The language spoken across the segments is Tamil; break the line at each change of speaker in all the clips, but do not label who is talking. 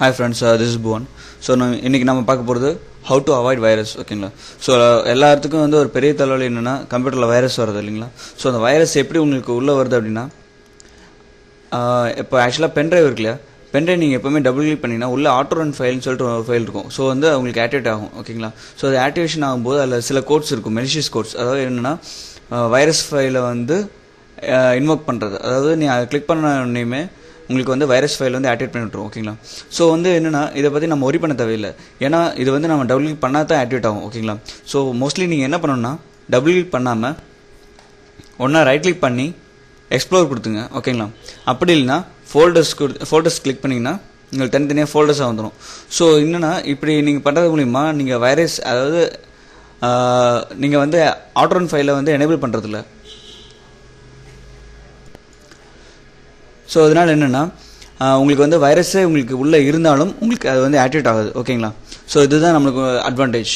Hi friends, this is Bhuvan. So இன்றைக்கி நம்ம பார்க்க போகிறது ஹவு டு அவாய்ட் வைரஸ். ஓகேங்களா? ஸோ எல்லாத்துக்கும் வந்து ஒரு பெரிய தலைவலி என்னென்னா கம்ப்யூட்டரில் வைரஸ் வருது இல்லைங்களா? ஸோ அந்த வைரஸ் எப்படி உங்களுக்கு உள்ளே வருது அப்படின்னா, இப்போ ஆக்சுவலாக பென்ட்ரைவ் இருக்கு இல்லையா, பென்ட்ரைவ் நீங்கள் எப்போவுமே டபுள் கிளிக் பண்ணிங்கன்னா உள்ளே ஆட்டோ ரன் ஃபைல்னு சொல்லிட்டு ஒரு ஃபைல் இருக்கும். ஸோ வந்து உங்களுக்கு ஆக்டிவேட் ஆகும். ஓகேங்களா? ஸோ அது ஆக்டிவேஷன் ஆகும்போது அதில் சில கோட்ஸ் இருக்கும், மெலிஷியஸ் கோட்ஸ். அதாவது என்னென்னா வைரஸ் ஃபைலை வந்து இன்வோக் பண்ணுறது. அதாவது நீ அதை கிளிக் பண்ண உடனேயுமே உங்களுக்கு வந்து வைரஸ் ஃபைல் வந்து ஆக்டிவேட் பண்ணி விட்ருவோம். ஓகேங்களா? ஸோ வந்து என்னென்னா இதை பற்றி நம்ம ஒரி பண்ண தேவையில்லை, ஏன்னா இது வந்து நம்ம டபுள் கிளிக் பண்ணால் தான் ஆக்டிவேட் ஆகும். ஓகேங்களா? ஸோ மோஸ்ட்லி நீங்கள் என்ன பண்ணணும்னா டபுள் கிளிக் பண்ணாமல் ஒன்றா ரைட் கிளிக் பண்ணி எக்ஸ்ப்ளோர் கொடுத்துங்க. ஓகேங்களா? அப்படி இல்லைனா ஃபோல்டர்ஸ் கிளிக் பண்ணிங்கன்னா உங்களுக்கு தனித்தனியாக ஃபோல்டர்ஸாக வந்துடும். ஸோ என்னென்னா இப்படி நீங்கள் பண்ணுறது மூலிமா நீங்கள் வைரஸ், அதாவது நீங்கள் வந்து ஆட்டோ ரன் ஃபைலை வந்து எனேபிள் பண்ணுறதில்ல. ஸோ அதனால் என்னென்னா உங்களுக்கு வந்து வைரஸே உங்களுக்கு உள்ளே இருந்தாலும் உங்களுக்கு அது வந்து ஆக்டிவேட் ஆகுது. ஓகேங்களா? ஸோ இதுதான் நம்மளுக்கு அட்வான்டேஜ்.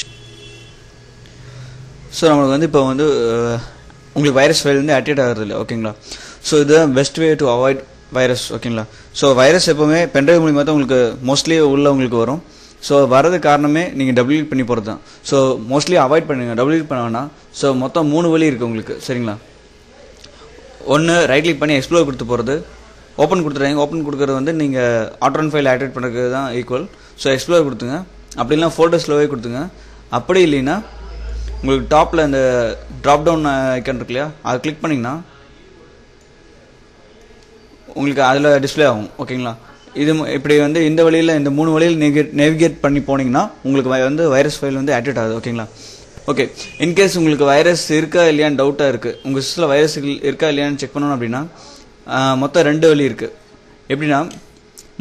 ஸோ நம்மளுக்கு வந்து இப்போ வந்து உங்களுக்கு வைரஸ் ஃபைல் வந்து ஆக்டிவேட் ஆகிறது இல்லை. ஓகேங்களா? ஸோ இதுதான் best way to avoid virus. ஓகேங்களா? ஸோ வைரஸ் எப்போவுமே பென்ட்ரைவ் மூலிமா தான் உங்களுக்கு மோஸ்ட்லி உள்ள உங்களுக்கு வரும். ஸோ வரது காரணமே நீங்கள் டபுள் கிளிக் பண்ணி போகிறது தான். ஸோ மோஸ்ட்லி அவாய்ட் பண்ணுங்கள், டபுள் கிளிக் பண்ண வேணாம். ஸோ மொத்தம் 3 வழி இருக்குது உங்களுக்கு. சரிங்களா? ஒன்று ரைட் கிளிக் பண்ணி எக்ஸ்ப்ளோர் கொடுத்து போகிறது, ஓப்பன் கொடுத்துறாங்க. ஓப்பன் கொடுக்குறது வந்து நீங்கள் ஆட்டோ ரன் ஃபைல் ஆக்டிவேட் பண்ணுறது தான் ஈக்குவல். ஸோ எக்ஸ்ப்ளோர் கொடுத்துங்க, அப்படி இல்லைனா ஃபோல்டர்ஸ்லோவே கொடுத்துங்க. அப்படி இல்லைன்னா உங்களுக்கு டாப்பில் இந்த ட்ராப் டவுன் ஐக்கன் இருக்கு இல்லையா, அதை கிளிக் பண்ணிங்கன்னா உங்களுக்கு அதில் டிஸ்பிளே ஆகும். ஓகேங்களா? இது இப்படி வந்து இந்த வழியில், இந்த 3 வழியில் நேவிகேட் பண்ணி போனீங்கன்னா உங்களுக்கு வந்து வைரஸ் ஃபைல் வந்து ஆக்டிவேட் ஆகுது. ஓகேங்களா? ஓகே, இன்கேஸ் உங்களுக்கு வைரஸ் இருக்கா இல்லையான்னு டவுட்டாக இருக்குது, உங்கள் சிஸ்டத்தில் வைரஸ் இருக்கா இல்லையான்னு செக் பண்ணணும் அப்படின்னா மொத்தம் 2 வழி இருக்குது. எப்படின்னா,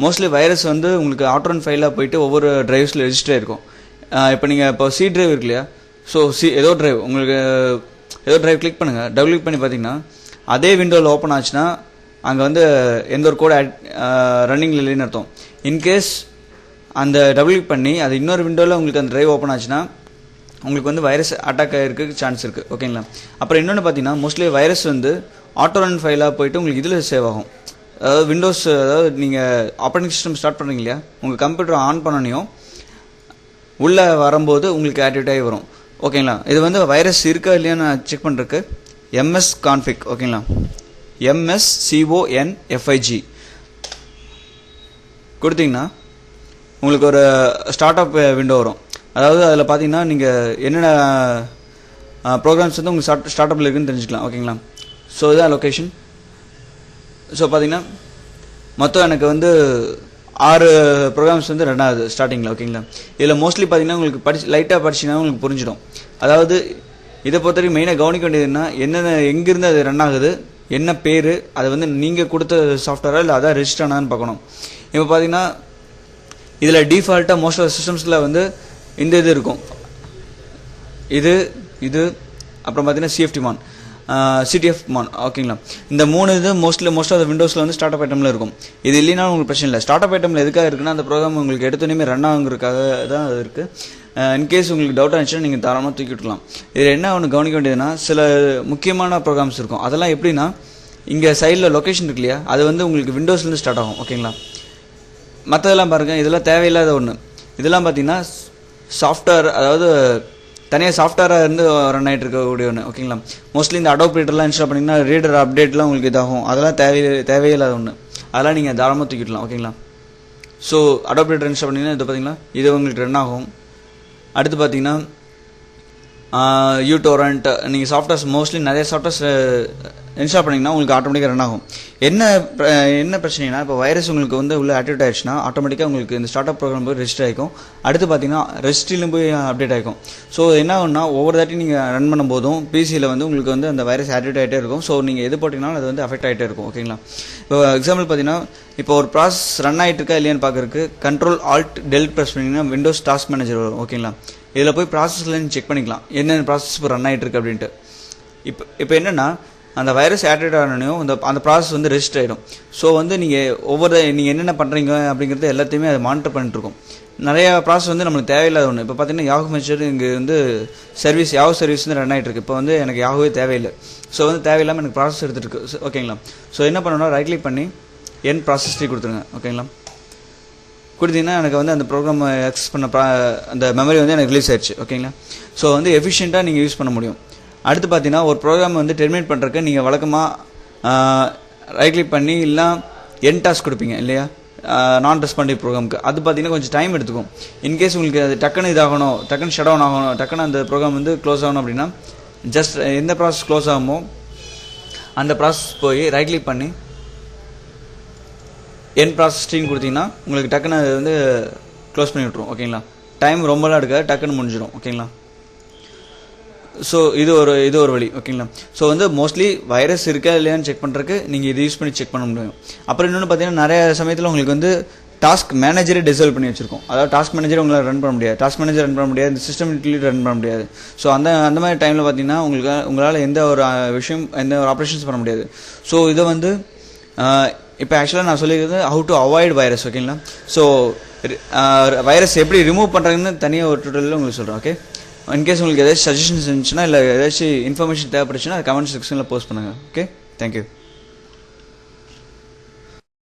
மோஸ்ட்லி வைரஸ் வந்து உங்களுக்கு ஆட்டோ ரன் ஃபைலாக போயிட்டு ஒவ்வொரு டிரைவ்ஸில் ரெஜிஸ்டர் ஆகிருக்கும். இப்போ நீங்கள் இப்போ சி டிரைவ் இருக்கு இல்லையா, ஸோ ஏதோ டிரைவ் உங்களுக்கு ஏதோ டிரைவ் கிளிக் பண்ணுங்கள். டபுள் கிளிக் பண்ணி பார்த்தீங்கன்னா அதே விண்டோவில் ஓப்பன் ஆச்சுன்னா அங்கே வந்து எந்த ஒரு கோட் ரன்னிங்கில் இல்லைன்னு அர்த்தம். இன்கேஸ் அந்த டபுள் கிளிக் பண்ணி அது இன்னொரு விண்டோவில் உங்களுக்கு அந்த டிரைவ் ஓப்பன் ஆச்சுன்னா உங்களுக்கு வந்து வைரஸ் அட்டாக் ஆகிருக்கு சான்ஸ் இருக்குது. ஓகேங்களா? அப்புறம் இன்னொன்று பார்த்தீங்கன்னா, மோஸ்ட்லி வைரஸ் வந்து ஆட்டோ ரன் ஃபைலாக போய்ட்டு உங்களுக்கு இதில் சேவ் ஆகும். அதாவது விண்டோஸ், அதாவது நீங்கள் ஆப்ரேட்டிங் சிஸ்டம் ஸ்டார்ட் பண்ணுறீங்க இல்லையா, உங்கள் கம்ப்யூட்டர் ஆன் பண்ணனையும் உள்ளே வரும்போது உங்களுக்கு ஆக்டிவேட் ஆகி வரும். ஓகேங்களா? இது வந்து வைரஸ் இருக்கா இல்லையான்னு செக் பண்ணுறதுக்கு MS config. ஓகேங்களா? MSCONFIG கொடுத்தீங்கன்னா உங்களுக்கு ஒரு ஸ்டார்ட் அப் விண்டோ வரும். அதாவது அதில் பார்த்தீங்கன்னா நீங்கள் என்னென்ன ப்ரோக்ராம்ஸ் வந்து உங்களுக்கு ஸ்டார்ட் அப்பில் இருக்குன்னு தெரிஞ்சுக்கலாம். ஓகேங்களா? ஸோ இதுதான் லொக்கேஷன். ஸோ பார்த்தீங்கன்னா மொத்தம் எனக்கு வந்து 6 ப்ரோக்ராம்ஸ் வந்து ரன் ஆகுது ஸ்டார்டிங்கில். ஓகேங்களா? இதில் மோஸ்ட்லி பார்த்தீங்கன்னா உங்களுக்கு லைட்டாக படிச்சிங்கன்னா உங்களுக்கு புரிஞ்சிடும். அதாவது இதை பொறுத்த வரைக்கும் மெயினாக கவனிக்க வேண்டியதுன்னா என்னென்ன எங்கேருந்து அது ரன் ஆகுது, என்ன பேர், அது வந்து நீங்கள் கொடுத்த சாஃப்ட்வேரா இல்லை அதான் ரெஜிஸ்டர் ஆனான்னு பார்க்கணும். இப்போ பார்த்தீங்கன்னா இதில் டிஃபால்ட்டாக மோஸ்ட் ஆஃப் சிஸ்டம்ஸில் வந்து இந்த இது இருக்கும், இது அப்புறம் பார்த்தீங்கன்னா CTF மான். ஓகேங்களா? இந்த 3 இது மோஸ்ட் ஆஃப் விண்டோஸில் வந்து ஸ்டார்ட் அப் ஐட்டமில் இருக்கும். இது இல்லைனா உங்களுக்கு பிரச்சனை இல்லை. ஸ்டார்ட் அப் ஐட்டமில் எதுக்காக இருக்குன்னா, அந்த ப்ரோக்ராம் உங்களுக்கு எடுத்தோன்னே ரன் ஆகுங்கிறதுக்காக தான் அது இருக்குது. இன்கேஸ் உங்களுக்கு டவுட்டாக இருந்துச்சுன்னா நீங்கள் தாராளமாக தூக்கி விட்டுக்கலாம். இதில் என்ன ஒன்று கவனிக்க வேண்டியதுன்னா, சில முக்கியமான ப்ரோக்ராம்ஸ் இருக்கும். அதெல்லாம் எப்படின்னா, இங்கே சைடில் லொக்கேஷன் இருக்கு இல்லையா, அது வந்து உங்களுக்கு விண்டோஸ்லேருந்து ஸ்டார்ட் ஆகும். ஓகேங்களா? மற்றதெல்லாம் பாருங்கள், இதெல்லாம் தேவையில்லாத ஒன்று. இதெல்லாம் பார்த்தீங்கன்னா சாஃப்ட்வேர், அதாவது தனியாக சாஃப்ட்வேராக இருந்து ரன் ஆகிட்டு இருக்கக்கூடிய ஒன்று. ஓகேங்களா? மோஸ்ட்லி இந்த அடோப் ரீடர்லாம் இன்ஸ்டால் பண்ணிங்கன்னா ரீடர் அப்டேட்லாம் உங்களுக்கு இதாகும். அதெல்லாம் தேவையில்லாத ஒன்று. அதெல்லாம் நீங்கள் தாராளமாக தூக்கிடலாம். ஓகேங்களா? ஸோ அடோப் ரீடர் இன்ஸ்டால் பண்ணிங்கன்னா இது பார்த்தீங்கன்னா இது உங்களுக்கு ரன் ஆகும். அடுத்து பார்த்தீங்கன்னா யூடோரண்ட், நீங்கள் சாஃப்ட்வேர்ஸ் மோஸ்ட்லி நிறைய சாஃப்ட்வேர்ஸ் இன்ஸ்டால் பண்ணிங்கன்னா உங்களுக்கு ஆட்டோமேட்டிக்காக ரன் ஆகும். என்ன பிரச்சனைனா, இப்போ வைரஸ் உங்களுக்கு வந்து உள்ள ஆக்டிவேட் ஆகிடுச்சுன்னா ஆட்டோமேட்டிக்காக உங்களுக்கு இந்த ஸ்டார்ட் அப் ப்ரோக்ராம் போய் ரெஜிஸ்டர் ஆகிக்கும். அடுத்து பார்த்தீங்கன்னா ரெஜிஸ்ட்ரியிலும் போய் அப்டேட் ஆகிக்கும். ஸோ என்ன ஆகும்னா, ஒவ்வொரு தாட்டி நீங்கள் ரன் பண்ணும்போதும் பிசியில் வந்து உங்களுக்கு வந்து அந்த வைரஸ் ஆக்டிவேட் ஆகிட்டே இருக்கும். ஸோ நீங்கள் எது போட்டிங்கனாலும் அது வந்து அஃபெக்ட் ஆகிட்டே இருக்கும். ஓகேங்களா? இப்போ எக்ஸாம்பிள் பார்த்தீங்கன்னா, இப்போ ஒரு ப்ராசஸ் ரன் ஆகிட்டு இருக்கா இல்லையான்னு பார்க்குறதுக்கு Ctrl+Alt+Del ப்ரெஸ் பண்ணிங்கன்னா விண்டோஸ் டாஸ்க் மேனேஜர் வரும். ஓகேங்களா? இதில் போய் ப்ராசஸில் நீங்கள் செக் பண்ணிக்கலாம் என்னென்ன ப்ராசஸ் இப்போ ரன் ஆகிட்டு இருக்கு அப்படின்ட்டு. இப்போ என்னென்னா, அந்த வைரஸ் ஆக்டிவேட் ஆனோனையும் அந்த ப்ராசஸ் வந்து ரெஜிஸ்டர் ஆகிடும். ஸோ வந்து நீங்கள் என்னென்ன பண்ணுறீங்க அப்படிங்கிறது எல்லாத்தையுமே அதை மானிட்டர் பண்ணிட்டுருக்கோம். நிறையா ப்ராசஸ் வந்து நம்மளுக்கு தேவையில்லாத ஒன்று. இப்போ பார்த்தீங்கன்னா யாஹூ மெசேஜ் இங்கே வந்து யாஹூ சர்வீஸ் வந்து ரன் ஆகிட்டு இருக்கு. இப்போ வந்து எனக்கு யாஹூவே தேவையில்லை. ஸோ வந்து தேவையில்லாமல் எனக்கு ப்ராசஸ் எடுத்துகிட்டு இருக்கு. ஓகேங்களா? ஸோ என்ன பண்ணணும்னா ரைட் கிளிக் பண்ணி என் ப்ராசஸ் ட்ரீ கொடுத்துருங்க. ஓகேங்களா? கொடுத்தீங்கன்னா எனக்கு வந்து அந்த ப்ரோக்ராம் ஆக்சஸ் பண்ண அந்த மெமரி வந்து எனக்கு ரிலீஸ் ஆயிடுச்சு. ஓகேங்களா? ஸோ வந்து எஃபிஷியண்ட்டாக நீங்கள் யூஸ் பண்ண முடியும். அடுத்து பார்த்தீங்கன்னா ஒரு ப்ரோக்ராம் வந்து டெர்மினேட் பண்ணுறதுக்கு நீங்கள் வழக்கமாக ரைட் கிளிக் பண்ணி இல்லை என் டாஸ்க் கொடுப்பீங்க இல்லையா, நான் ரெஸ்பாண்டிவ் ப்ரோக்ராமுக்கு. அது பார்த்தீங்கன்னா கொஞ்சம் டைம் எடுத்துக்கும். இன்கேஸ் உங்களுக்கு அது டக்குன்னு இதாகணும், டக்குன்னு ஷட் டவுன் ஆகணும், டக்குன்னு அந்த ப்ரோக்ராம் வந்து க்ளோஸ் ஆகணும் அப்படின்னா ஜஸ்ட் எந்த ப்ராசஸ் க்ளோஸ் ஆகுமோ அந்த ப்ராசஸ் போய் ரைட் கிளிக் பண்ணி என் ப்ராசஸ்டின்னு கொடுத்தீங்கன்னா உங்களுக்கு டக்குன்னு அது வந்து க்ளோஸ் பண்ணி விட்ருவோம். ஓகேங்களா? டைம் ரொம்பலாம் எடுக்காது, டக்குன்னு முடிஞ்சிடும். ஓகேங்களா? ஸோ இது ஒரு வழி. ஓகேங்களா? ஸோ வந்து மோஸ்ட்லி வைரஸ் இருக்கா இல்லையான்னு செக் பண்ணுறதுக்கு நீங்கள் இது யூஸ் பண்ணி செக் பண்ண முடியும். அப்புறம் இன்னொன்று பார்த்தீங்கன்னா நிறைய சமயத்தில் உங்களுக்கு வந்து டாஸ்க் மேனேஜரே டிசேபிள் பண்ணி வச்சிருக்கோம். அதாவது டாஸ்க் மேனேஜர் உங்களால் ரன் பண்ண முடியாது, டாஸ்க் மேனேஜர் ரன் பண்ண முடியாது, இந்த சிஸ்டம் யூட்டிலிட்டி ரன் பண்ண முடியாது. ஸோ அந்த மாதிரி டைமில் பார்த்தீங்கன்னா உங்களால் எந்த ஒரு விஷயம் எந்த ஒரு ஆப்ரேஷன்ஸ் பண்ண முடியாது. ஸோ இதை வந்து இப்போ ஆக்சுவலாக நான் சொல்லியிருக்கிறது ஹவு டு அவாய்ட் வைரஸ். ஓகேங்களா? ஸோ வைரஸ் எப்படி ரிமூவ் பண்ணுறதுன்னு தனியாக ஒரு டுட்டோரியலில் உங்களுக்கு சொல்கிறேன். ஓகே, இன்கேஸ் உங்களுக்கு ஏதாச்சும் சஜஷன்ஸ் இருந்துச்சுன்னா இல்லை ஏதாச்சும் இன்ஃபர்மேஷன் தேவைப்பட்டுச்சுன்னா கமெண்ட் செக்ஷனில் போஸ்ட் பண்ணுங்கள். Okay, thank you.